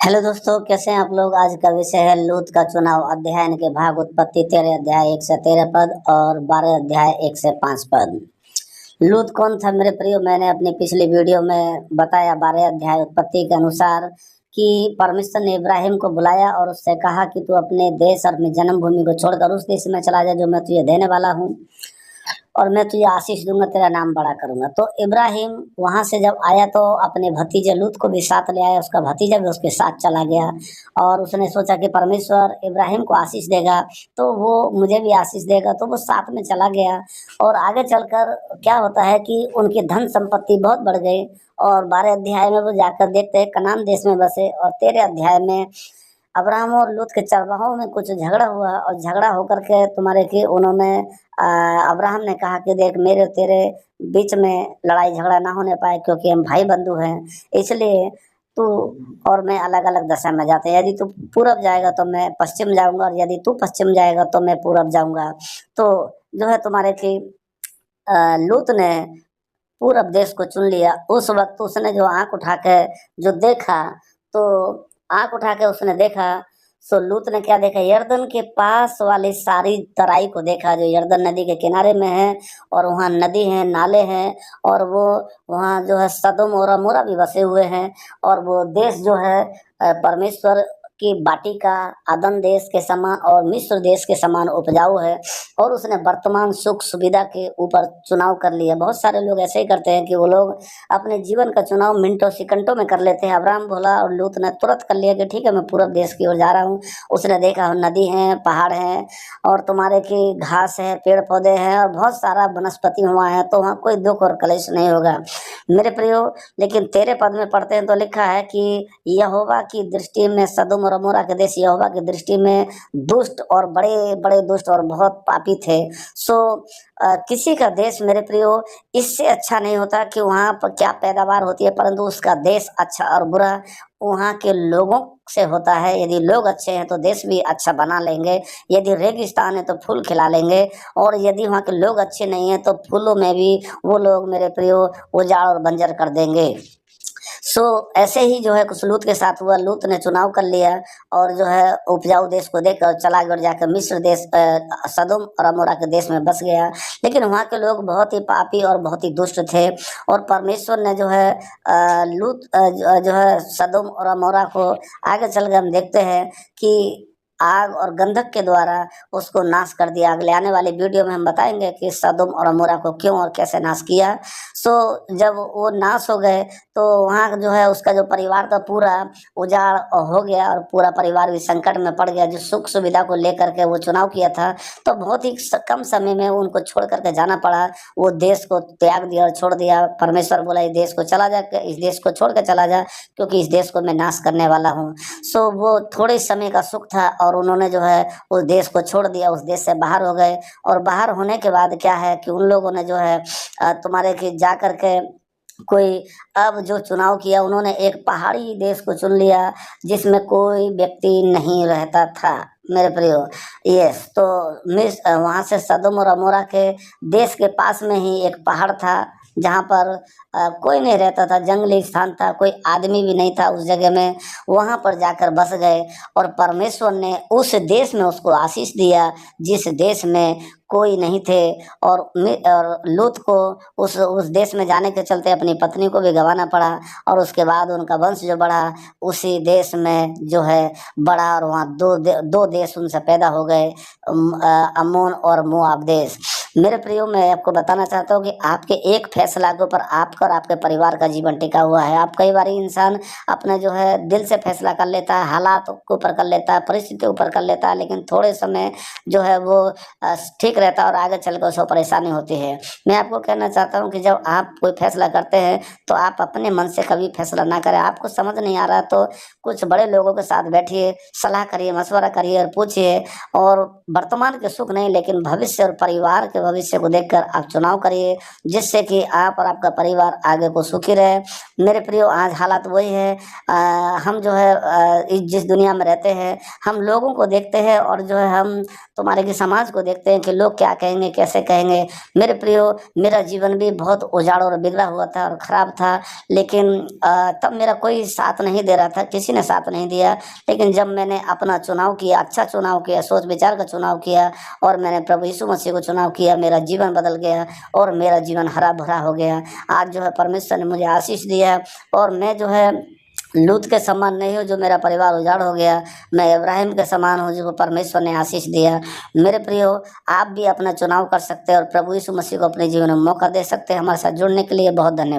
Hello दोस्तों, कैसे हैं आप लोग। आज का विषय है लूत का चुनाव। अध्ययन के भाग उत्पत्ति 13 अध्याय 1 से 13 पद और 12 अध्याय 1 से 5 पद। लूत कौन था मेरे प्रियो, मैंने अपनी पिछली वीडियो में बताया 12 अध्याय उत्पत्ति के अनुसार कि परमेश्वर ने इब्राहिम को बुलाया और उससे कहा कि तू अपने देश और अपनी जन्मभूमि को छोड़कर उस देश में चला जा जो मैं तुझे देने वाला हूँ, और मैं तुझे आशीष दूंगा, तेरा नाम बड़ा करूंगा। तो इब्राहिम वहां से जब आया तो अपने भतीजे लूत को भी साथ ले आया, उसका भतीजा भी उसके साथ चला गया और उसने सोचा कि परमेश्वर इब्राहिम को आशीष देगा तो वो मुझे भी आशीष देगा, तो वो साथ में चला गया। और आगे चलकर क्या होता है कि उनकी धन संपत्ति बहुत बढ़ गई और 12 अध्याय में वो जाकर देखते हैं कनान देश में बसे, और 13 अध्याय में अब्राहम और लूत के चरवाहों में कुछ झगड़ा हुआ और झगड़ा होकर के तुम्हारे कि उन्होंने अब्राहम ने कहा कि देख, मेरे और तेरे बीच में लड़ाई झगड़ा ना होने पाए क्योंकि हम भाई बंधु हैं, इसलिए तू और मैं अलग अलग दशा में जाते हैं। यदि तू पूरब जाएगा तो मैं पश्चिम जाऊंगा और यदि तू पश्चिम जाएगा तो मैं पूरब जाऊंगा। तो जो है तुम्हारे कि लूत ने पूरब देश को चुन लिया। उस वक्त उसने जो आंख उठा के जो देखा, तो आंख उठा के उसने देखा, सो लूत ने क्या देखा, यरदन के पास वाली सारी तराई को देखा जो यरदन नदी के किनारे में है, और वहाँ नदी है, नाले हैं, और वो वहाँ जो है सदोम और अमोरा भी बसे हुए हैं। और वो देश जो है परमेश्वर की बाटी का आदम देश के समान और मिस्र देश के समान उपजाऊ है, और उसने वर्तमान सुख सुविधा के ऊपर चुनाव कर लिया। बहुत सारे लोग ऐसे ही करते हैं कि वो लोग अपने जीवन का चुनाव मिनटों सेकंडों में कर लेते हैं। अब्राहम बोला और लूत ने तुरंत कर लिया कि ठीक है, मैं पूरब देश की ओर जा रहा हूँ। उसने देखा नदी है, पहाड़ है, और तुम्हारे की घास है, पेड़ पौधे हैं, और बहुत सारा वनस्पति हुआ है, तो वहाँ कोई दुख और कलेश नहीं होगा मेरे प्रियो। लेकिन 13 पद में पढ़ते हैं तो लिखा है कि यहोवा की दृष्टि में सदोम और अमोरा के देश यहोवा की दृष्टि में दुष्ट और बड़े बड़े दुष्ट और बहुत पापी थे। सो किसी का देश मेरे प्रियो इससे अच्छा नहीं होता कि वहाँ पर क्या पैदावार होती है, परंतु उसका देश अच्छा और बुरा वहाँ के लोगों से होता है। यदि लोग अच्छे हैं तो देश भी अच्छा बना लेंगे, यदि रेगिस्तान है तो फूल खिला लेंगे, और यदि वहाँ के लोग अच्छे नहीं हैं तो फूलों में भी वो लोग मेरे प्रियो उजाड़ और बंजर कर देंगे। सो ऐसे ही जो है कुछ लूत के साथ हुआ। लूत ने चुनाव कर लिया और जो है उपजाऊ देश को देखकर चला गया, जाकर मिस्र देश सदोम और अमोरा के देश में बस गया। लेकिन वहाँ के लोग बहुत ही पापी और बहुत ही दुष्ट थे, और परमेश्वर ने जो है लूत जो है सदोम और अमोरा को आगे चल कर हम देखते हैं कि आग और गंधक के द्वारा उसको नाश कर दिया। अगले आने वाली वीडियो में हम बताएंगे कि सदोम और अमोरा को क्यों और कैसे नाश किया। सो जब वो नाश हो गए तो वहाँ जो है उसका जो परिवार था पूरा उजाड़ हो गया, और पूरा परिवार भी संकट में पड़ गया। जो सुख सुविधा को लेकर के वो चुनाव किया था तो बहुत ही कम समय में उनको छोड़ करके जाना पड़ा। वो देश को त्याग दिया और छोड़ दिया। परमेश्वर बोला इस देश को चला जा, इस देश को छोड़ के चला जा, क्योंकि इस देश को मैं नाश करने वाला हूँ। सो वो थोड़े समय का सुख था और उन्होंने जो है उस देश को छोड़ दिया, उस देश से बाहर हो गए। और बाहर होने के बाद क्या है कि उन लोगों ने जो है तुम्हारे की जा करके कोई अब जो चुनाव किया, उन्होंने एक पहाड़ी देश को चुन लिया जिसमें कोई व्यक्ति नहीं रहता था मेरे प्रियो। यस, तो वहाँ से सदोम और अमोरा के देश के पास में ही एक पहाड़ था जहाँ पर कोई नहीं रहता था, जंगली स्थान था, कोई आदमी भी नहीं था उस जगह में। वहाँ पर जाकर बस गए और परमेश्वर ने उस देश में उसको आशीष दिया जिस देश में कोई नहीं थे। और लूत को उस देश में जाने के चलते अपनी पत्नी को भी गंवाना पड़ा, और उसके बाद उनका वंश जो बढ़ा उसी देश में जो है बढ़ा, और वहाँ दो देश उनसे पैदा हो गए, अम्मोन और मोआब देश। मेरे प्रियो, मैं आपको बताना चाहता हूँ कि आपके एक फैसला के ऊपर आपका और आपके परिवार का जीवन टिका हुआ है। आप कई बार इंसान अपना जो है दिल से फैसला कर लेता है, हालात के ऊपर कर लेता है, परिस्थिति के ऊपर कर लेता है, लेकिन थोड़े समय जो है वो ठीक रहता है और आगे चलकर उसको परेशानी होती है। मैं आपको कहना चाहता हूँ कि जब आप कोई फैसला करते हैं तो आप अपने मन से कभी फैसला ना करें। आपको समझ नहीं आ रहा तो कुछ बड़े लोगों के साथ बैठिए, सलाह करिए, मशवरा करिए और पूछिए। और वर्तमान के सुख नहीं लेकिन भविष्य और परिवार के भविष्य को देखकर आप चुनाव करिए, जिससे कि आप और आपका परिवार आगे को सुखी रहे। मेरे प्रियो, आज हालात वही है। हम जो है जिस दुनिया में रहते हैं, हम लोगों को देखते हैं और जो है हम तुम्हारे के समाज को देखते हैं कि लोग क्या कहेंगे, कैसे कहेंगे। मेरे प्रियो, मेरा जीवन भी बहुत उजाड़ और बिगड़ा हुआ था और ख़राब था, लेकिन तब मेरा कोई साथ नहीं दे रहा था, किसी ने साथ नहीं दिया। लेकिन जब मैंने अपना चुनाव किया, अच्छा चुनाव किया, सोच विचार का चुनाव किया और मैंने प्रभु यीशु मसीह को चुनाव किया, मेरा जीवन बदल गया और मेरा जीवन हरा भरा हो गया। आज जो है परमेश्वर ने मुझे आशीष दिया और मैं जो है लूत के समान नहीं हूँ जो मेरा परिवार उजाड़ हो गया। मैं इब्राहिम के समान हूँ जिसको परमेश्वर ने आशीष दिया। मेरे प्रियो, आप भी अपना चुनाव कर सकते हैं और प्रभु यीशु मसीह को अपने जीवन में मौका दे सकते हैं। हमारे साथ जुड़ने के लिए बहुत धन्यवाद।